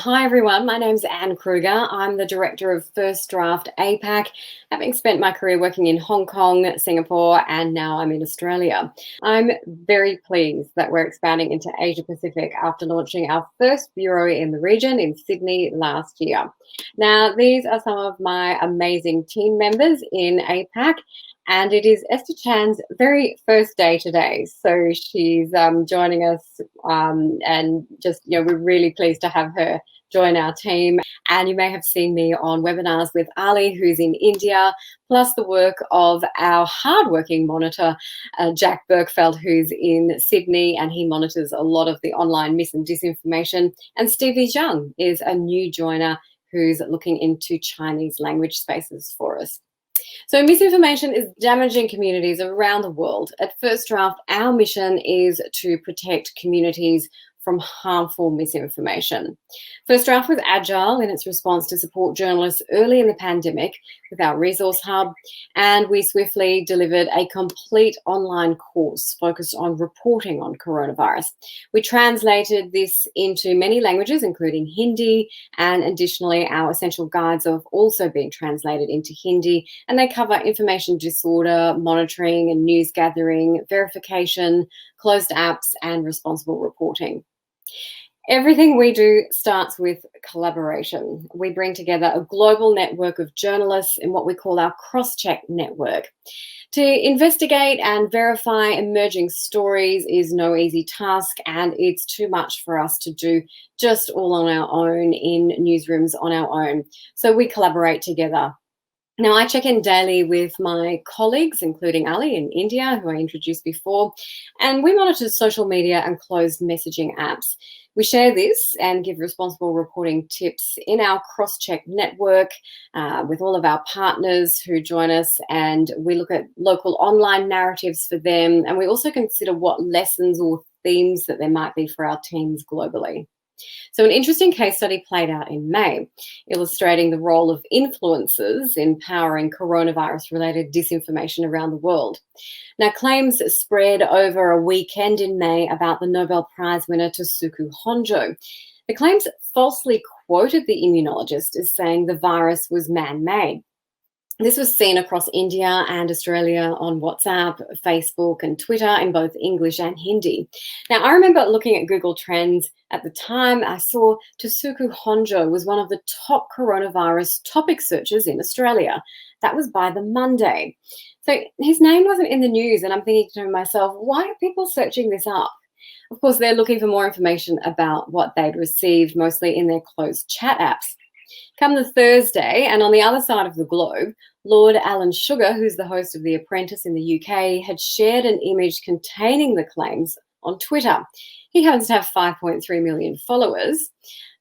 Hi everyone, my name's Anne Kruger. I'm the director of First Draft APAC, having spent my career working in Hong Kong, Singapore, and now I'm in Australia. I'm very pleased that we're expanding into Asia Pacific after launching our first bureau in the region in Sydney last year. Now, these are some of my amazing team members in APAC. And it is Esther Chan's very first day today. So she's joining us and we're really pleased to have her join our team. And you may have seen me on webinars with Ali, who's in India, plus the work of our hardworking monitor, Jack Berkfeld, who's in Sydney, and he monitors a lot of the online mis and disinformation. And Stevie Zhang is a new joiner who's looking into Chinese language spaces for us. So misinformation is damaging communities around the world. At First Draft, our mission is to protect communities from harmful misinformation. First Draft was agile in its response to support journalists early in the pandemic with our resource hub, and we swiftly delivered a complete online course focused on reporting on coronavirus. We translated this into many languages, including Hindi, and additionally, our essential guides have also been translated into Hindi, and they cover information disorder, monitoring and news gathering, verification, closed apps, and responsible reporting. Everything we do starts with collaboration. We bring together a global network of journalists in what we call our cross-check network. To investigate and verify emerging stories is no easy task, and it's too much for us to do just all on our own in newsrooms on our own. So we collaborate together. Now, I check in daily with my colleagues, including Ali in India, who I introduced before, and we monitor social media and closed messaging apps. We share this and give responsible reporting tips in our cross-check network with all of our partners who join us, and we look at local online narratives for them, and we also consider what lessons or themes that there might be for our teams globally. So an interesting case study played out in May, illustrating the role of influencers in powering coronavirus-related disinformation around the world. Now, claims spread over a weekend in May about the Nobel Prize winner Tasuku Honjo. The claims falsely quoted the immunologist as saying the virus was man-made. This was seen across India and Australia on WhatsApp, Facebook, and Twitter in both English and Hindi. Now, I remember looking at Google Trends at the time. I saw Tasuku Honjo was one of the top coronavirus topic searches in Australia. That was by the Monday. So his name wasn't in the news, and I'm thinking to myself, why are people searching this up? Of course, they're looking for more information about what they'd received, mostly in their closed chat apps. Come the Thursday, and on the other side of the globe, Lord Alan Sugar, who's the host of The Apprentice in the UK, had shared an image containing the claims on Twitter. He happens to have 5.3 million followers.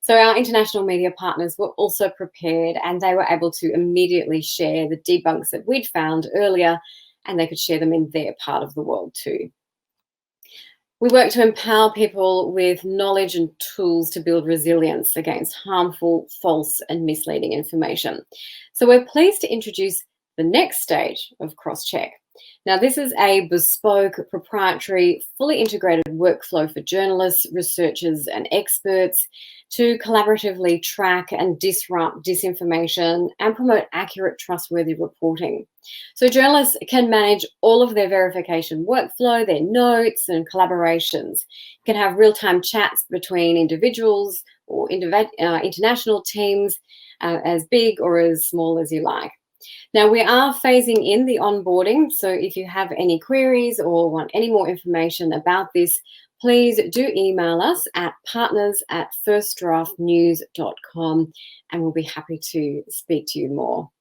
So our international media partners were also prepared, and they were able to immediately share the debunks that we'd found earlier, and they could share them in their part of the world too. We work to empower people with knowledge and tools to build resilience against harmful, false, and misleading information. So we're pleased to introduce the next stage of cross-check. Now, this is a bespoke, proprietary, fully integrated workflow for journalists, researchers, and experts to collaboratively track and disrupt disinformation and promote accurate, trustworthy reporting. So journalists can manage all of their verification workflow, their notes and collaborations. You can have real-time chats between individuals or international teams, as big or as small as you like. Now, we are phasing in the onboarding, so if you have any queries or want any more information about this, please do email us at partners@firstdraftnews.com, and we'll be happy to speak to you more.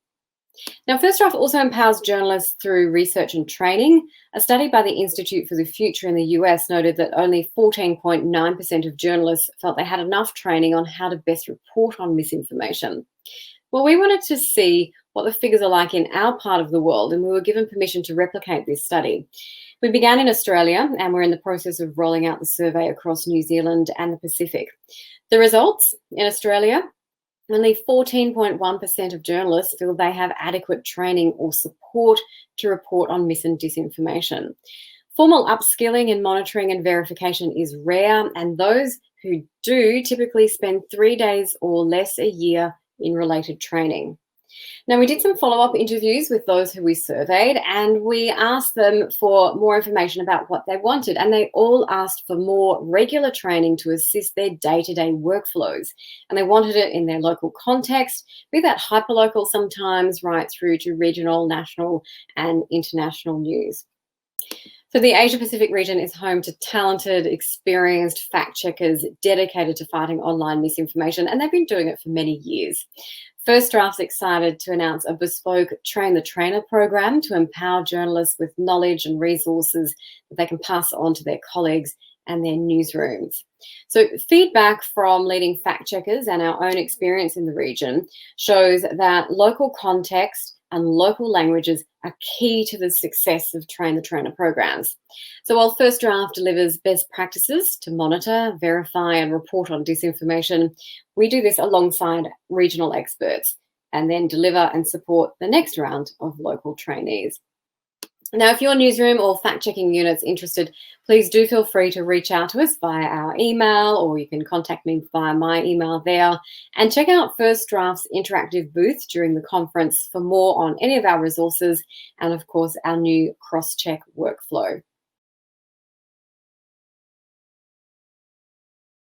Now, First Draft also empowers journalists through research and training. A study by the Institute for the Future in the US noted that only 14.9% of journalists felt they had enough training on how to best report on misinformation. Well, we wanted to see what the figures are like in our part of the world, and we were given permission to replicate this study. We began in Australia, and we're in the process of rolling out the survey across New Zealand and the Pacific. The results in Australia, only 14.1% of journalists feel they have adequate training or support to report on mis and disinformation. Formal upskilling in monitoring and verification is rare, and those who do typically spend 3 days or less a year in related training. Now, we did some follow-up interviews with those who we surveyed, and we asked them for more information about what they wanted. And they all asked for more regular training to assist their day-to-day workflows. And they wanted it in their local context, be that hyperlocal sometimes, right through to regional, national, and international news. So the Asia Pacific region is home to talented, experienced fact checkers dedicated to fighting online misinformation, and they've been doing it for many years. First Draft's excited to announce a bespoke Train the Trainer program to empower journalists with knowledge and resources that they can pass on to their colleagues and their newsrooms. So, feedback from leading fact checkers and our own experience in the region shows that local context and local languages are key to the success of Train the Trainer programs. So while First Draft delivers best practices to monitor, verify, and report on disinformation, we do this alongside regional experts and then deliver and support the next round of local trainees. Now, if your newsroom or fact-checking unit's interested, please do feel free to reach out to us via our email, or you can contact me via my email there. And check out First Draft's interactive booth during the conference for more on any of our resources and, of course, our new cross-check workflow.